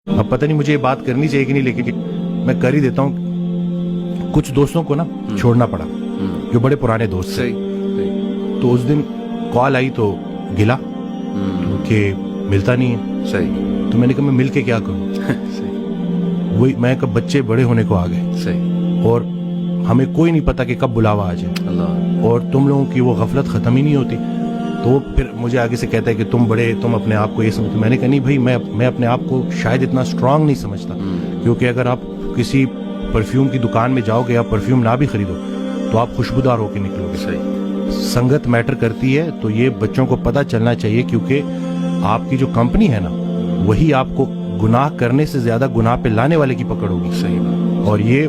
اب پتہ نہیں مجھے یہ بات کرنی چاہیے کہ نہیں، لیکن میں کر ہی دیتا ہوں. کچھ دوستوں کو نا چھوڑنا پڑا جو بڑے پرانے دوست تھے. تو اس دن کال آئی تو گلا کہ ملتا نہیں ہے. صحیح. تو میں نے کہا میں مل کے کیا کروں. وہی میں کہا بچے بڑے ہونے کو آ گئے. صحیح. اور ہمیں کوئی نہیں پتا کہ کب بلاوا آ جائے. اللہ. اور تم لوگوں کی وہ غفلت ختم ہی نہیں ہوتی. تو وہ پھر مجھے آگے سے کہتا ہے کہ تم بڑے، تم اپنے آپ کو یہ سمجھتے. میں نے کہا نہیں بھائی، میں اپنے آپ کو شاید اتنا اسٹرانگ نہیں سمجھتا. کیونکہ اگر آپ کسی پرفیوم کی دکان میں جاؤ گے یا پرفیوم نہ بھی خریدو تو آپ خوشبودار ہو کے نکلو گے. صحیح. سنگت میٹر کرتی ہے. تو یہ بچوں کو پتہ چلنا چاہیے، کیونکہ آپ کی جو کمپنی ہے نا وہی آپ کو گناہ کرنے سے زیادہ گناہ پہ لانے والے کی پکڑ ہوگی. صحیح بات. اور یہ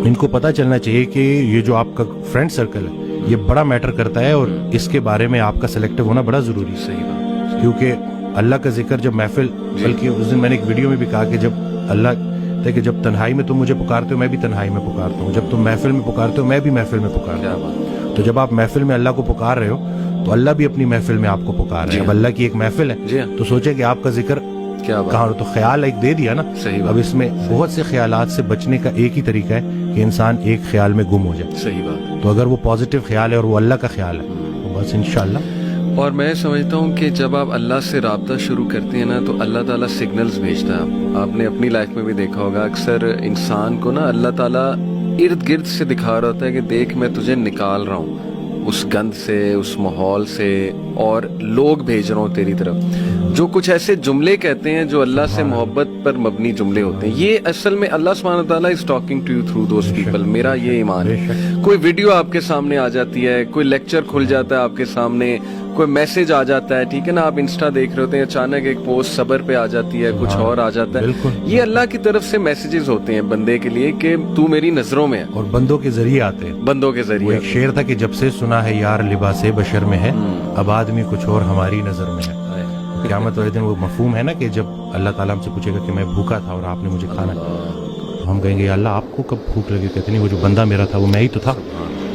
ان کو پتہ چلنا چاہیے کہ یہ جو آپ کا فرینڈ سرکل ہے یہ بڑا میٹر کرتا ہے، اور اس کے بارے میں آپ کا سلیکٹو ہونا بڑا ضروری ہے. صحیح بات. کیونکہ اللہ کا ذکر جب محفل، بلکہ اس دن میں نے ایک ویڈیو میں بھی کہا کہ جب اللہ کہ جب تنہائی میں تم مجھے پکارتے ہو میں بھی تنہائی میں پکارتا ہوں، جب تم محفل میں پکارتے ہو میں بھی محفل میں پکارتا ہوں. تو جب آپ محفل میں اللہ کو پکار رہے ہو تو اللہ بھی اپنی محفل میں آپ کو پکار رہے ہیں. اب اللہ کی ایک محفل ہے تو سوچے کہ آپ کا ذکر کہاں. تو خیال ایک دے دیا نا. اب اس میں بہت سے خیالات سے بچنے کا ایک ہی طریقہ ہے کہ انسان ایک خیال میں گم ہو جائے. صحیح بات. تو اگر وہ پازیٹیو خیال ہے اور وہ اللہ کا خیال ہے تو بس انشاءاللہ. اور میں سمجھتا ہوں کہ جب آپ اللہ سے رابطہ شروع کرتے ہیں نا تو اللہ تعالیٰ سگنلز بھیجتا ہے. آپ نے اپنی لائف میں بھی دیکھا ہوگا، اکثر انسان کو نا اللہ تعالیٰ ارد گرد سے دکھا رہا ہوتا ہے کہ دیکھ میں تجھے نکال رہا ہوں اس گند سے، اس ماحول سے، اور لوگ بھیج رہا ہوں تیری طرف جو کچھ ایسے جملے کہتے ہیں جو اللہ سے محبت پر مبنی جملے ہوتے ہیں. یہ اصل میں اللہ سبحانہ تعالیٰ is talking to you through those people. میرا یہ ایمان ہے. کوئی ویڈیو آپ کے سامنے آ جاتی ہے، کوئی لیکچر کھل جاتا ہے آپ کے سامنے، کوئی میسج آ جاتا ہے، ٹھیک ہے نا، آپ انسٹا دیکھ رہے ہوتے ہیں، اچانک ایک پوسٹ صبر پہ آ جاتی ہے، کچھ اور آ جاتا ہے. یہ اللہ کی طرف سے میسیجز ہوتے ہیں بندے کے لیے کہ تو میری نظروں میں ہے. اور بندوں کے ذریعے آتے ہیں. بندوں کے ذریعے. ایک شعر تھا کہ جب سے سنا ہے یار لباس بشر میں ہے، اب آدمی کچھ اور ہماری نظر میں ہے. قیامت والے دن وہ مفہوم ہے نا کہ جب اللہ تعالیٰ ہم سے پوچھے گا کہ میں بھوکا تھا اور آپ نے مجھے کھانا، تو ہم کہیں گے یا اللہ آپ کو کب بھوک لگی؟ کہتے نہیں وہ جو بندہ میرا تھا وہ میں ہی تو تھا.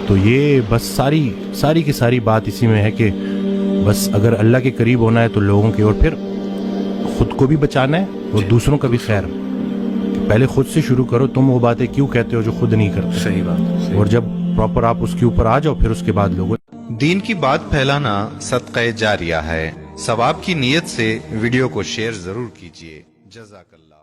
تو یہ بس ساری کی ساری بات اسی میں ہے کہ بس اگر اللہ کے قریب ہونا ہے تو لوگوں کی، اور پھر خود کو بھی بچانا ہے اور دوسروں کا بھی خیر. پہلے خود سے شروع کرو. تم وہ باتیں کیوں کہتے ہو جو خود نہیں کرتے؟ صحیح بات. اور جب پراپر آپ اس کے اوپر آ جاؤ پھر اس کے بعد لوگوں. دین کی بات پھیلانا صدقہ جاریہ ہے. ثواب کی نیت سے ویڈیو کو شیئر ضرور کیجیے. جزاک اللہ.